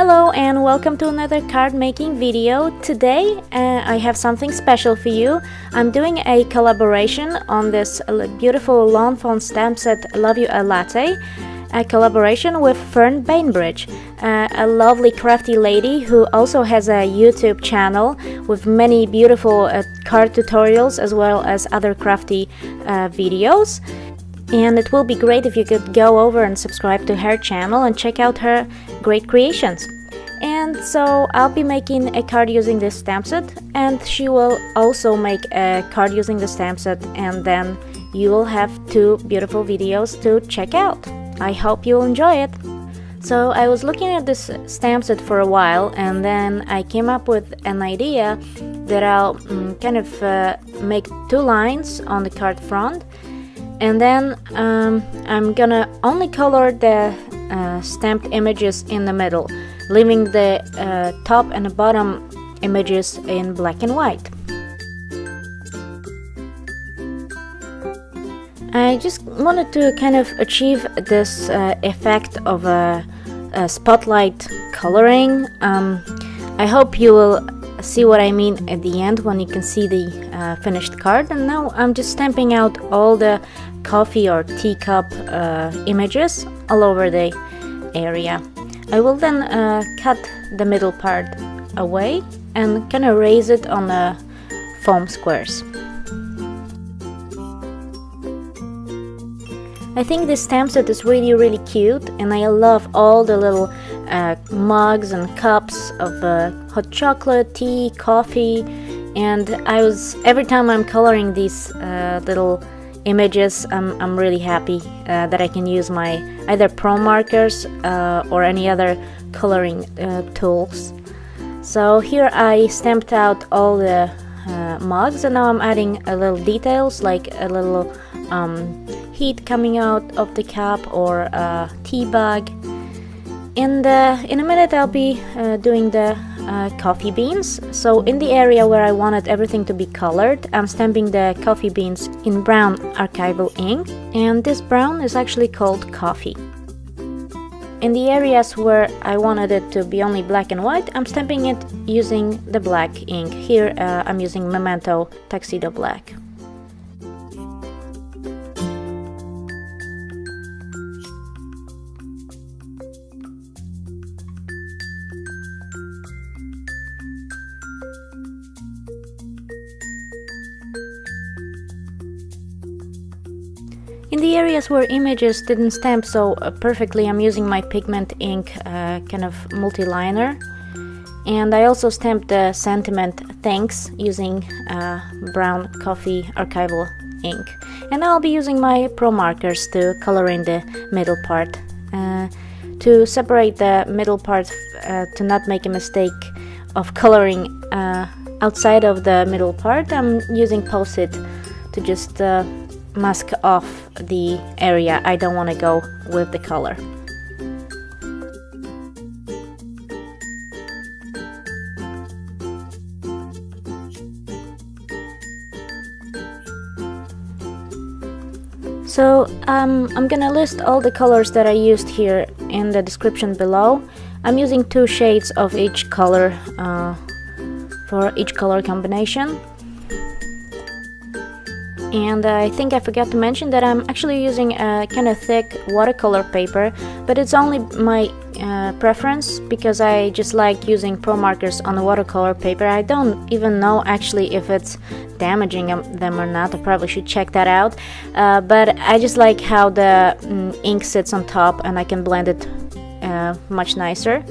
Hello and welcome to another card making video. Today I have something special for you. I'm doing a collaboration on this beautiful Lawn Fawn Stamp set Love You a Latte, a collaboration with Fern Bainbridge, a lovely crafty lady who also has a YouTube channel with many beautiful card tutorials as well as other crafty videos. And it will be great if you could go over and subscribe to her channel and check out her great creations. And so I'll be making a card using this stamp set, and she will also make a card using the stamp set, and then you will have two beautiful videos to check out. I hope you'll enjoy it. So I was looking at this stamp set for a while, and then I came up with an idea that I'll kind of make two lines on the card front. And then I'm gonna only color the stamped images in the middle, leaving the top and the bottom images in black and white. I just wanted to kind of achieve this effect of a spotlight coloring. I hope you will see what I mean at the end when you can see the finished card. And now I'm just stamping out all the coffee or teacup images all over the area. I will then cut the middle part away and kind of raise it on the foam squares. I think this stamp set is really cute, and I love all the little mugs and cups of hot chocolate, tea, coffee, and every time I'm coloring these little images, I'm really happy that I can use my either pro markers or any other coloring tools. So here I stamped out all the mugs, and now I'm adding a little details like a little heat coming out of the cup or a tea bag. In a minute I'll be doing the coffee beans. So in the area where I wanted everything to be colored, I'm stamping the coffee beans in brown archival ink, and this brown is actually called coffee. In the areas where I wanted it to be only black and white, I'm stamping it using the black ink. Here I'm using Memento Tuxedo Black. In the areas where images didn't stamp so perfectly, I'm using my pigment ink kind of multi-liner. And I also stamped the sentiment thanks using brown coffee archival ink. And I'll be using my pro markers to color in the middle part. To separate the middle part, to not make a mistake of coloring outside of the middle part, I'm using Post-it to just mask off the area I don't want to go with the color. So I'm gonna list all the colors that I used here in the description below. I'm using 2 shades of each color for each color combination. And I think I forgot to mention that I'm actually using a kind of thick watercolor paper, but it's only my preference because I just like using pro markers on the watercolor paper. I don't even know actually if it's damaging them or not. I probably should check that out. But I just like how the ink sits on top, and I can blend it much nicer.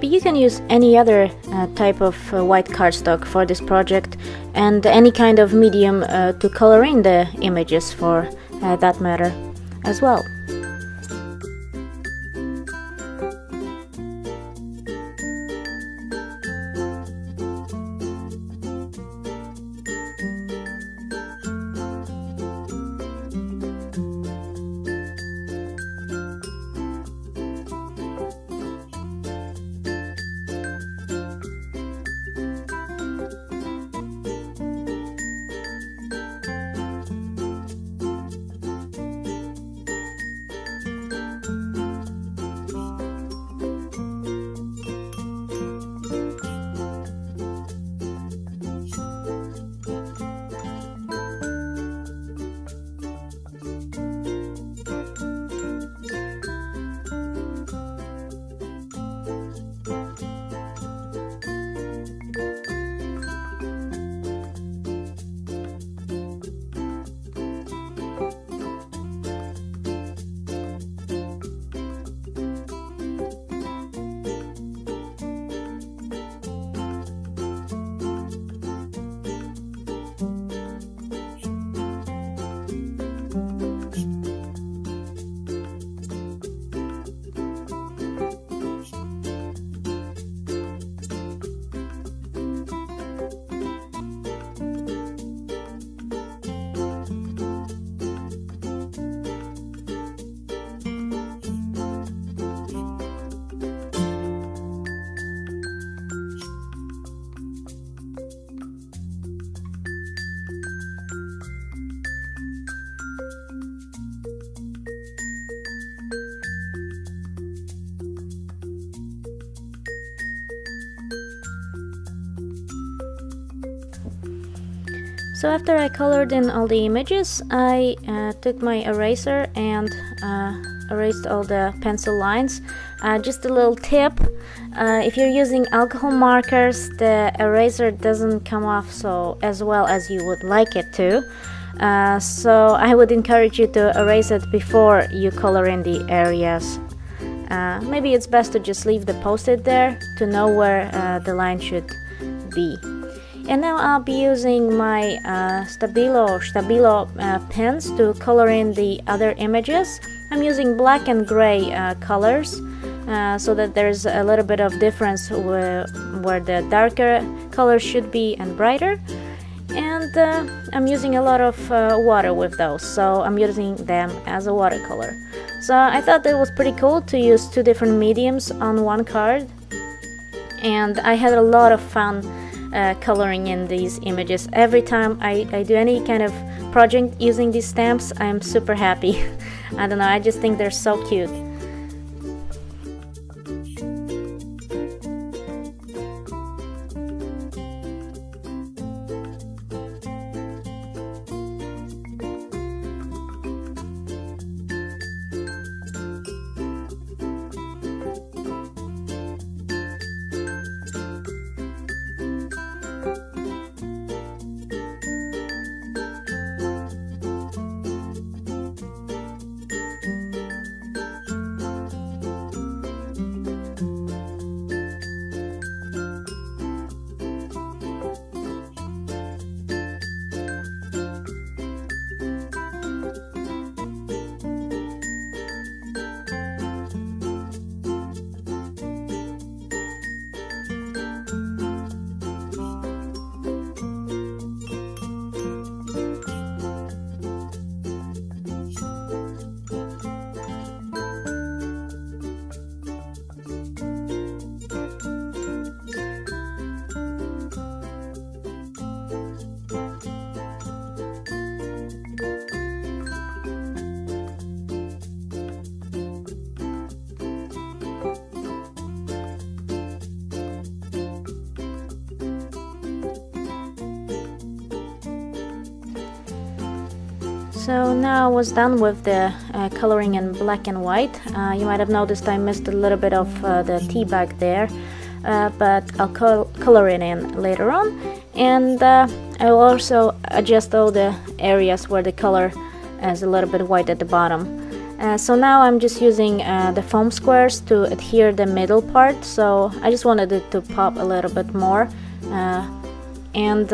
But you can use any other type of white cardstock for this project, and any kind of medium to color in the images for that matter as well. So after I colored in all the images, I took my eraser and erased all the pencil lines. Just a little tip, if you're using alcohol markers, the eraser doesn't come off as well as you would like it to. So I would encourage you to erase it before you color in the areas. Maybe it's best to just leave the post-it there to know where the line should be. And now I'll be using my Stabilo pens to color in the other images. I'm using black and gray colors so that there's a little bit of difference where the darker colors should be and brighter. And I'm using a lot of water with those, so I'm using them as a watercolor. So I thought it was pretty cool to use two different mediums on one card, and I had a lot of fun coloring in these images. Every time I do any kind of project using these stamps, I'm super happy. I don't know, I just think they're so cute. So now I was done with the coloring in black and white. You might have noticed I missed a little bit of the tea bag there, but I'll color it in later on. And I will also adjust all the areas where the color is a little bit white at the bottom. So now I'm just using the foam squares to adhere the middle part, so I just wanted it to pop a little bit more. And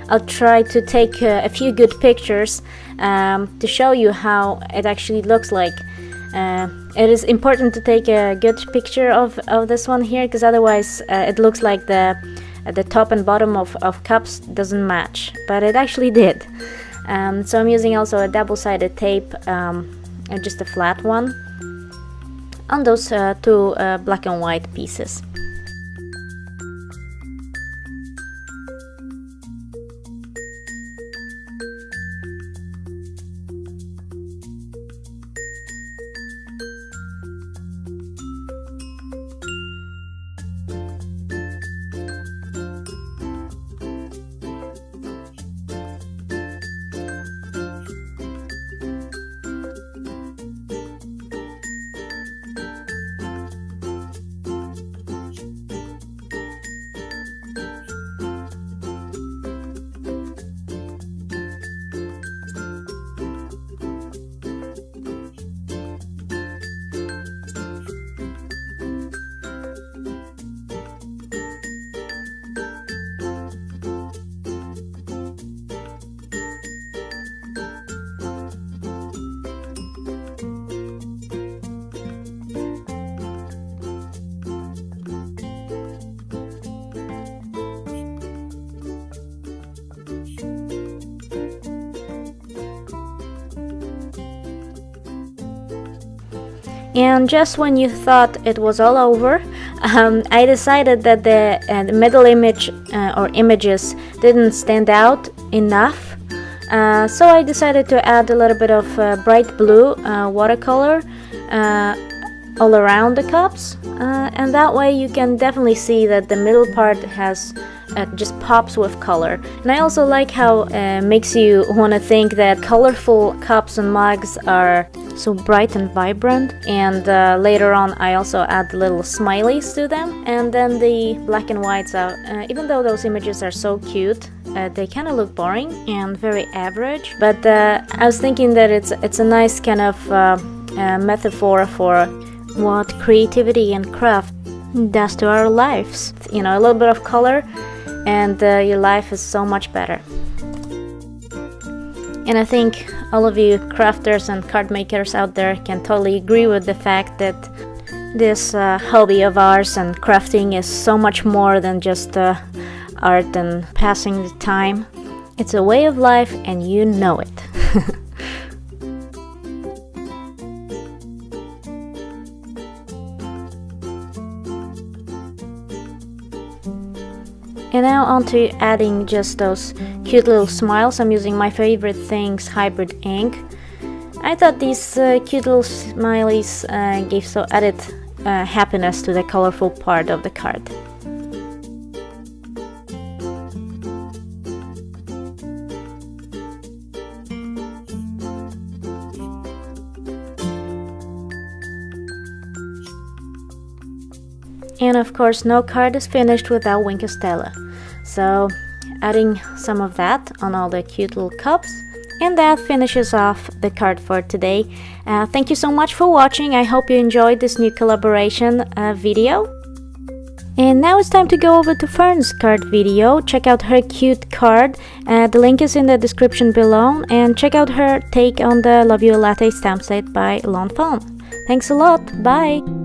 I'll try to take a few good pictures to show you how it actually looks like. It is important to take a good picture of this one here, because otherwise it looks like the top and bottom of cups doesn't match, but it actually did. So I'm using also a double-sided tape, just a flat one, on those two black and white pieces. And just when you thought it was all over, I decided that the middle image or images didn't stand out enough. So I decided to add a little bit of bright blue watercolor all around the cups. And that way you can definitely see that the middle part has just pops with color. And I also like how makes you want to think that colorful cups and mugs are so bright and vibrant. And later on I also add little smileys to them. And then the black and whites are, even though those images are so cute, they kind of look boring and very average. But I was thinking that it's a nice kind of metaphor for what creativity and craft does to our lives. You know, a little bit of color and your life is so much better. And I think all of you crafters and card makers out there can totally agree with the fact that this hobby of ours and crafting is so much more than just art and passing the time. It's a way of life and you know it. And now on to adding just those cute little smiles. I'm using my favorite things, hybrid ink. I thought these cute little smileys gave so added happiness to the colorful part of the card. And of course, no card is finished without Winkostella. So adding some of that on all the cute little cups. And that finishes off the card for today. Thank you so much for watching. I hope you enjoyed this new collaboration video. And now it's time to go over to Fern's card video. Check out her cute card. The link is in the description below. And check out her take on the Love You a Latte stamp set by Lawn Fawn. Thanks a lot. Bye!